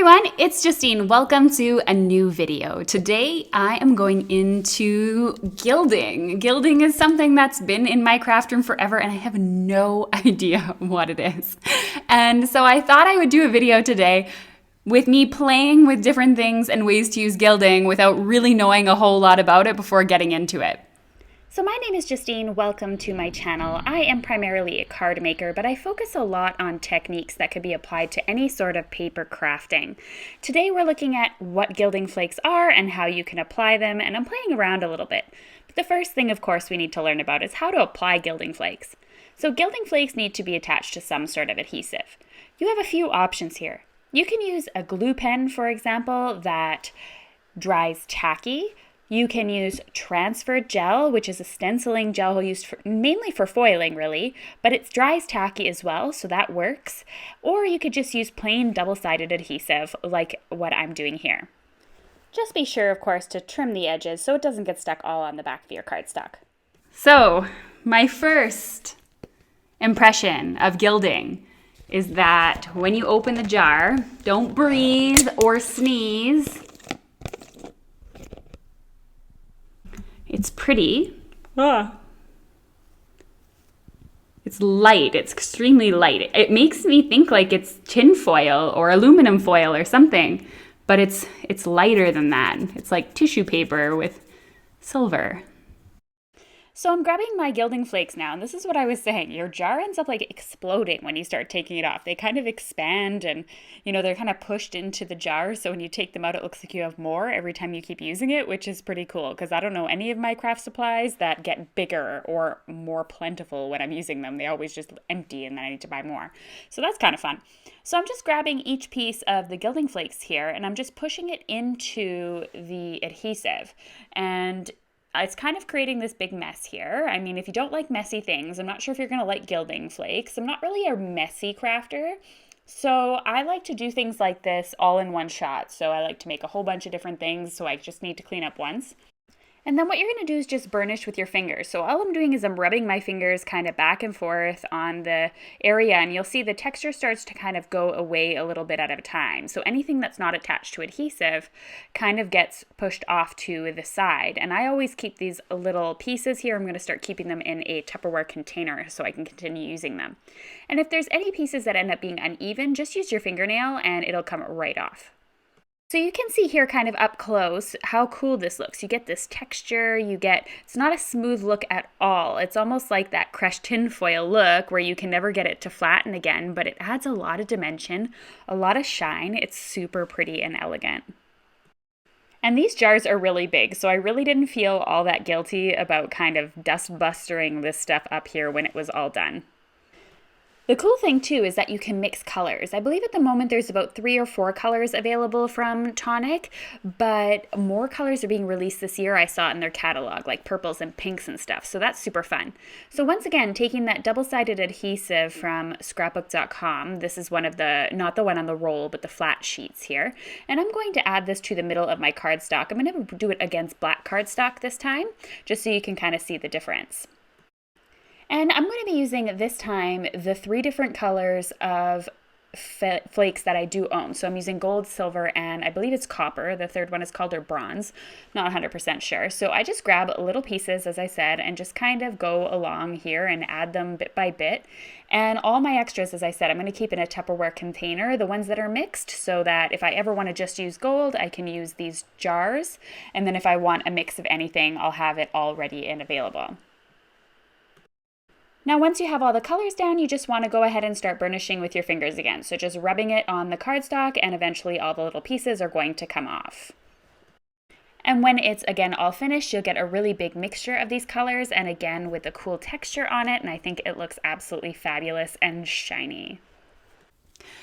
everyone, it's Justine. Welcome to a new video. Today I am going into gilding. Gilding is something that's been in my craft room forever and I have no idea what it is. And so I thought I would do a video today with me playing with different things and ways to use gilding without really knowing a whole lot about it before getting into it. So my name is Justine, welcome to my channel. I am primarily a card maker, but I focus a lot on techniques that could be applied to any sort of paper crafting. Today we're looking at what gilding flakes are and how you can apply them, and I'm playing around a little bit. But the first thing, of course, we need to learn about is how to apply gilding flakes. So gilding flakes need to be attached to some sort of adhesive. You have a few options here. You can use a glue pen, for example, that dries tacky. You can use transfer gel, which is a stenciling gel used mainly for foiling, really, but it dries tacky as well, so that works. Or you could just use plain double-sided adhesive, like what I'm doing here. Just be sure, of course, to trim the edges so it doesn't get stuck all on the back of your cardstock. So, my first impression of gilding is that when you open the jar, don't breathe or sneeze. It's pretty. It's light. It's extremely light. It makes me think like it's tin foil or aluminum foil or something, but it's lighter than that. It's like tissue paper with silver. So I'm grabbing my gilding flakes now, and this is what I was saying. Your jar ends up like exploding when you start taking it off. They kind of expand and, they're kind of pushed into the jar. So when you take them out, it looks like you have more every time you keep using it, which is pretty cool because I don't know any of my craft supplies that get bigger or more plentiful when I'm using them. They always just empty and then I need to buy more. So that's kind of fun. So I'm just grabbing each piece of the gilding flakes here and I'm just pushing it into the adhesive. And it's kind of creating this big mess here. I mean, if you don't like messy things, I'm not sure if you're going to like gilding flakes. I'm not really a messy crafter. So I like to do things like this all in one shot. So I like to make a whole bunch of different things. So I just need to clean up once. And then what you're going to do is just burnish with your fingers. So all I'm doing is I'm rubbing my fingers kind of back and forth on the area, and you'll see the texture starts to kind of go away a little bit at a time. So anything that's not attached to adhesive kind of gets pushed off to the side. And I always keep these little pieces here. I'm going to start keeping them in a Tupperware container so I can continue using them. And if there's any pieces that end up being uneven, just use your fingernail and it'll come right off. So you can see here kind of up close how cool this looks. You get this texture, it's not a smooth look at all. It's almost like that crushed tin foil look where you can never get it to flatten again, but it adds a lot of dimension, a lot of shine. It's super pretty and elegant. And these jars are really big, so I really didn't feel all that guilty about kind of dust bustering this stuff up here when it was all done. The cool thing too is that you can mix colors. I believe at the moment there's about 3 or 4 colors available from Tonic, but more colors are being released this year. I saw it in their catalog, like purples and pinks and stuff, so that's super fun. So once again, taking that double-sided adhesive from scrapbook.com, this is one of not the one on the roll, but the flat sheets here, and I'm going to add this to the middle of my cardstock. I'm going to do it against black cardstock this time, just so you can kind of see the difference. And I'm going to be using this time the 3 different colors of flakes that I do own. So I'm using gold, silver, and I believe it's copper. The third one is called bronze. Not 100% sure. So I just grab little pieces, as I said, and just kind of go along here and add them bit by bit. And all my extras, as I said, I'm going to keep in a Tupperware container, the ones that are mixed, so that if I ever want to just use gold, I can use these jars. And then if I want a mix of anything, I'll have it all ready and available. Now once you have all the colors down, you just want to go ahead and start burnishing with your fingers again. So just rubbing it on the cardstock and eventually all the little pieces are going to come off. And when it's again all finished, you'll get a really big mixture of these colors and again with a cool texture on it, and I think it looks absolutely fabulous and shiny.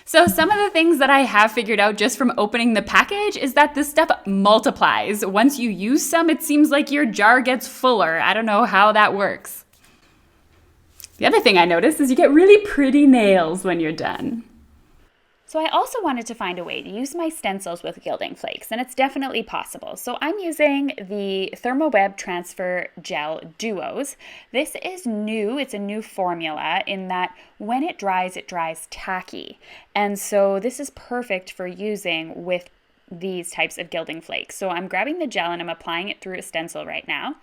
So some of the things that I have figured out just from opening the package is that this stuff multiplies. Once you use some, it seems like your jar gets fuller. I don't know how that works. The other thing I noticed is you get really pretty nails when you're done. So I also wanted to find a way to use my stencils with Gilding Flakes, and it's definitely possible. So I'm using the ThermoWeb Transfer Gel Duos. This is new, it's a new formula in that when it dries tacky. And so this is perfect for using with these types of gilding flakes. So I'm grabbing the gel and I'm applying it through a stencil right now.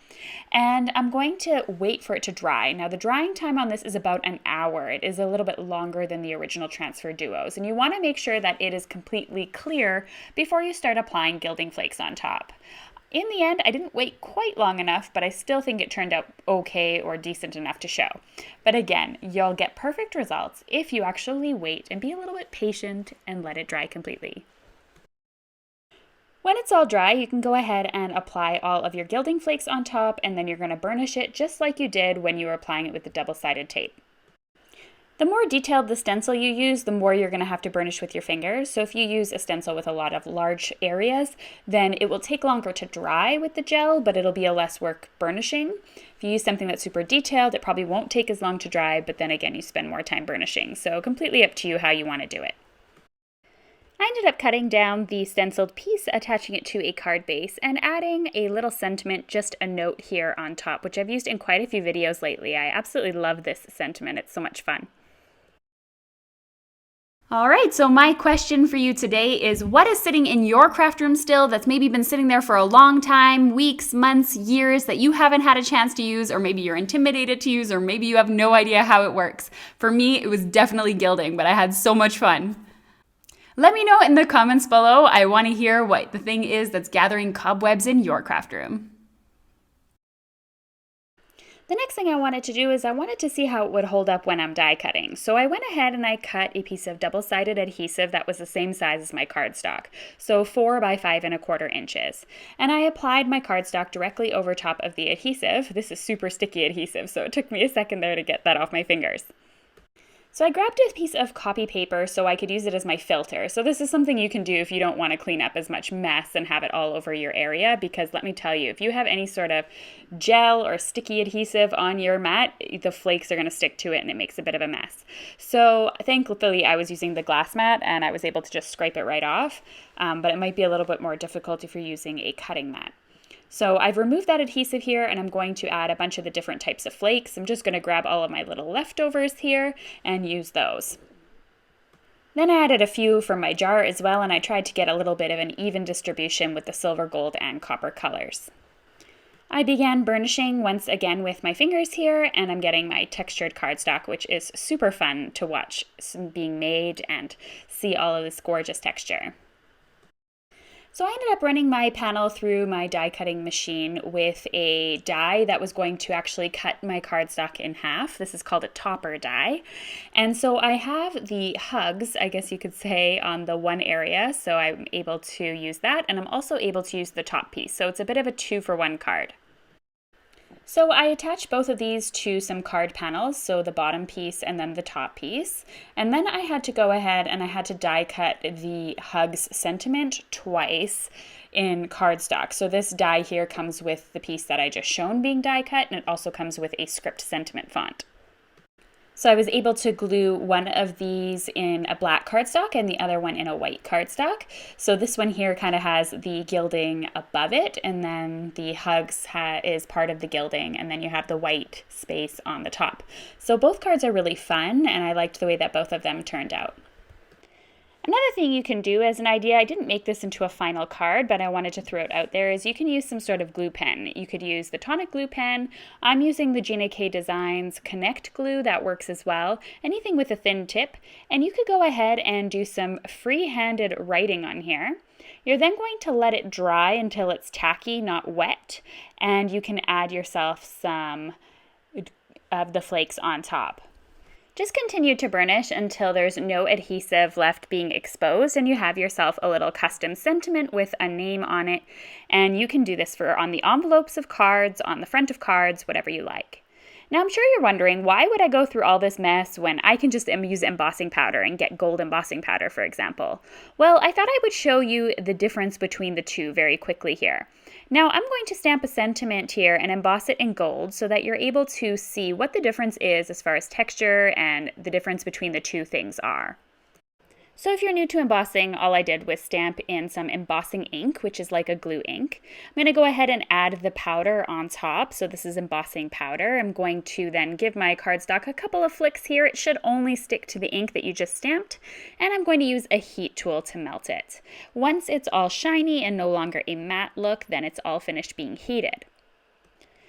And I'm going to wait for it to dry. Now the drying time on this is about an hour. It is a little bit longer than the original Transfer Duos. And you want to make sure that it is completely clear before you start applying gilding flakes on top. In the end, I didn't wait quite long enough, but I still think it turned out okay or decent enough to show. But again, you'll get perfect results if you actually wait and be a little bit patient and let it dry completely. When it's all dry, you can go ahead and apply all of your gilding flakes on top, and then you're going to burnish it just like you did when you were applying it with the double-sided tape. The more detailed the stencil you use, the more you're going to have to burnish with your fingers. So if you use a stencil with a lot of large areas, then it will take longer to dry with the gel, but it'll be a less work burnishing. If you use something that's super detailed, it probably won't take as long to dry, but then again, you spend more time burnishing. So completely up to you how you want to do it. I ended up cutting down the stenciled piece, attaching it to a card base, and adding a little sentiment, just a note here on top, which I've used in quite a few videos lately. I absolutely love this sentiment. It's so much fun. All right, so my question for you today is, what is sitting in your craft room still that's maybe been sitting there for a long time, weeks, months, years, that you haven't had a chance to use, or maybe you're intimidated to use, or maybe you have no idea how it works? For me, it was definitely gilding, but I had so much fun. Let me know in the comments below. I want to hear what the thing is that's gathering cobwebs in your craft room. The next thing I wanted to do is I wanted to see how it would hold up when I'm die cutting. So I went ahead and I cut a piece of double-sided adhesive that was the same size as my cardstock, so 4 by 5¼ inches. And I applied my cardstock directly over top of the adhesive. This is super sticky adhesive, so it took me a second there to get that off my fingers. So I grabbed a piece of copy paper so I could use it as my filter. So this is something you can do if you don't want to clean up as much mess and have it all over your area, because let me tell you, if you have any sort of gel or sticky adhesive on your mat, the flakes are going to stick to it and it makes a bit of a mess. So thankfully I was using the glass mat and I was able to just scrape it right off, but it might be a little bit more difficult if you're using a cutting mat. So I've removed that adhesive here and I'm going to add a bunch of the different types of flakes. I'm just going to grab all of my little leftovers here and use those. Then I added a few from my jar as well, and I tried to get a little bit of an even distribution with the silver, gold, and copper colors. I began burnishing once again with my fingers here, and I'm getting my textured cardstock, which is super fun to watch being made and see all of this gorgeous texture. So I ended up running my panel through my die cutting machine with a die that was going to actually cut my cardstock in half. This is called a topper die. And so I have the hugs, I guess you could say, on the one area, so I'm able to use that, and I'm also able to use the top piece. So it's a bit of a 2-for-1 card. So I attached both of these to some card panels, so the bottom piece and then the top piece. And then I had to go ahead and I had to die cut the hugs sentiment twice in cardstock. So this die here comes with the piece that I just shown being die cut, and it also comes with a script sentiment font. So I was able to glue one of these in a black cardstock and the other one in a white cardstock. So this one here kind of has the gilding above it, and then the hugs is part of the gilding, and then you have the white space on the top. So both cards are really fun, and I liked the way that both of them turned out. Another thing you can do as an idea, I didn't make this into a final card, but I wanted to throw it out there, is you can use some sort of glue pen. You could use the tonic glue pen. I'm using the Gina K Designs Connect glue, that works as well. Anything with a thin tip. And you could go ahead and do some free-handed writing on here. You're then going to let it dry until it's tacky, not wet, and you can add yourself some of the flakes on top. Just continue to burnish until there's no adhesive left being exposed and you have yourself a little custom sentiment with a name on it. And you can do this on the envelopes of cards, on the front of cards, whatever you like. Now I'm sure you're wondering, why would I go through all this mess when I can just use embossing powder and get gold embossing powder, for example? Well, I thought I would show you the difference between the two very quickly here. Now I'm going to stamp a sentiment here and emboss it in gold so that you're able to see what the difference is as far as texture and the difference between the two things are. So if you're new to embossing, all I did was stamp in some embossing ink, which is like a glue ink. I'm going to go ahead and add the powder on top. So this is embossing powder. I'm going to then give my cardstock a couple of flicks here. It should only stick to the ink that you just stamped. And I'm going to use a heat tool to melt it. Once it's all shiny and no longer a matte look, then it's all finished being heated.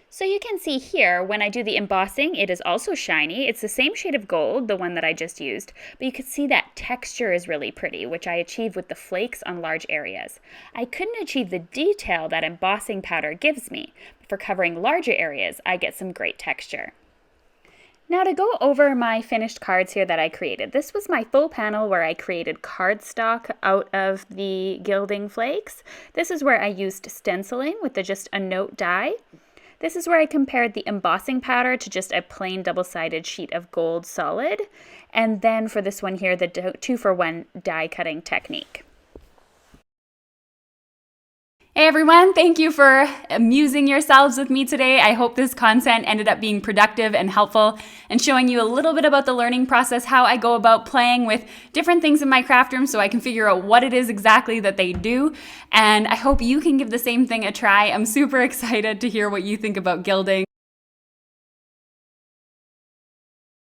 So you can see here, when I do the embossing, it is also shiny. It's the same shade of gold, the one that I just used, but you can see that texture is really pretty, which I achieve with the flakes on large areas. I couldn't achieve the detail that embossing powder gives me, but for covering larger areas, I get some great texture. Now to go over my finished cards here that I created. This was my full panel where I created cardstock out of the Gilding Flakes. This is where I used stenciling with the just a note die. This is where I compared the embossing powder to just a plain double-sided sheet of gold solid. And then for this one here, the 2-for-1 die cutting technique. Hey everyone, thank you for amusing yourselves with me today. I hope this content ended up being productive and helpful and showing you a little bit about the learning process, how I go about playing with different things in my craft room so I can figure out what it is exactly that they do. And I hope you can give the same thing a try. I'm super excited to hear what you think about gilding.